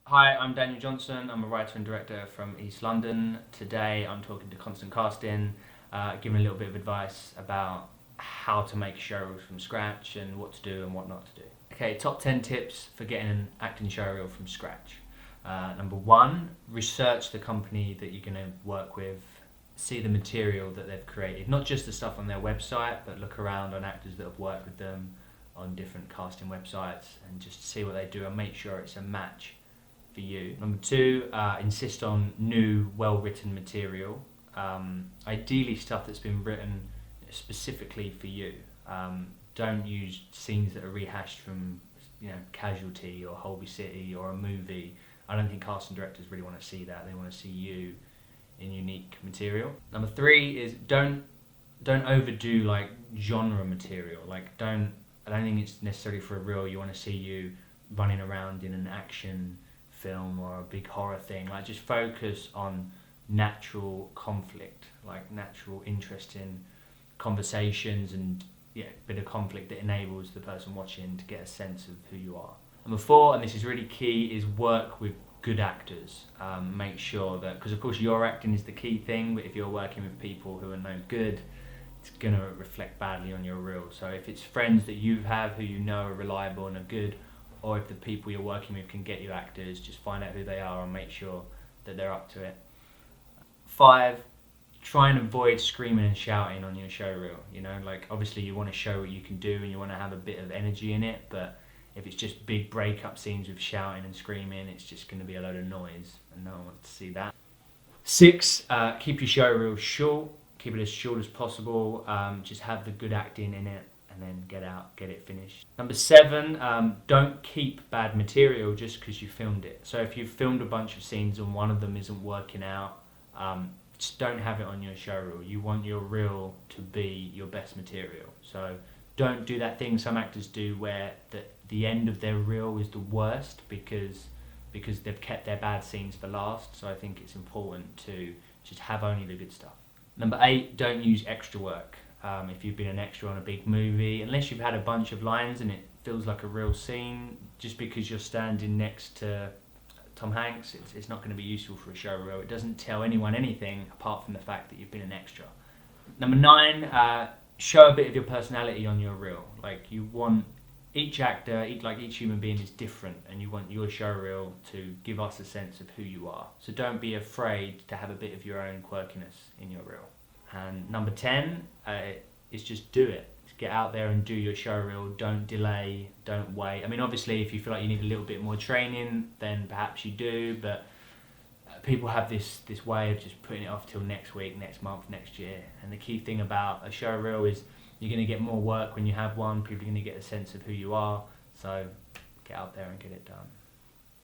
Hi, I'm Daniel Johnson. I'm a writer and director from East London. Today I'm talking to Constant Casting, giving a little bit of advice about how to make showreels from scratch and what to do and what not to do. Okay, top 10 tips for getting an acting showreel from scratch. Number one, research the company that you're going to work with. See the material that they've created, not just the stuff on their website, but look around on actors that have worked with them on different casting websites and just see what they do and make sure it's a match for you. Number two, insist on new, well-written material. Ideally, stuff that's been written specifically for you. Don't use scenes that are rehashed from, Casualty or Holby City or a movie. I don't think casting directors really want to see that. They want to see you in unique material. Number three is don't overdo like genre material. I don't think it's necessarily for a reel. You want to see you running around in an action film or a big horror thing. Like, just focus on natural conflict, like natural interesting conversations and a bit of conflict that enables the person watching to get a sense of who you are. Number four, and this is really key, is work with good actors. Make sure that, because of course your acting is the key thing, but if you're working with people who are no good, it's going to reflect badly on your reel. So if it's friends that you have who you know are reliable and are good, or if the people you're working with can get you actors, just find out who they are and make sure that they're up to it. Five, try and avoid screaming and shouting on your show reel. Obviously you want to show what you can do and you want to have a bit of energy in it, but if it's just big breakup scenes with shouting and screaming, it's just going to be a load of noise and no one wants to see that. Six, keep your show reel short. Keep it as short as possible. Just have the good acting in it and then get it finished. Number seven, don't keep bad material just because you filmed it. So if you've filmed a bunch of scenes and one of them isn't working out, just don't have it on your show reel. You want your reel to be your best material. So don't do that thing some actors do where the end of their reel is the worst because they've kept their bad scenes for last. So I think it's important to just have only the good stuff. Number eight, don't use extra work. If you've been an extra on a big movie, unless you've had a bunch of lines and it feels like a real scene, just because you're standing next to Tom Hanks, it's not going to be useful for a show reel. It doesn't tell anyone anything apart from the fact that you've been an extra. Number nine, show a bit of your personality on your reel. Like, you want each actor, each human being is different, and you want your show reel to give us a sense of who you are. So don't be afraid to have a bit of your own quirkiness in your reel. And number 10 is just do it. Just get out there and do your show reel. Don't delay, don't wait. I mean, obviously, if you feel like you need a little bit more training, then perhaps you do, but people have this way of just putting it off till next week, next month, next year. And the key thing about a show reel is you're going to get more work when you have one. People are going to get a sense of who you are. So get out there and get it done.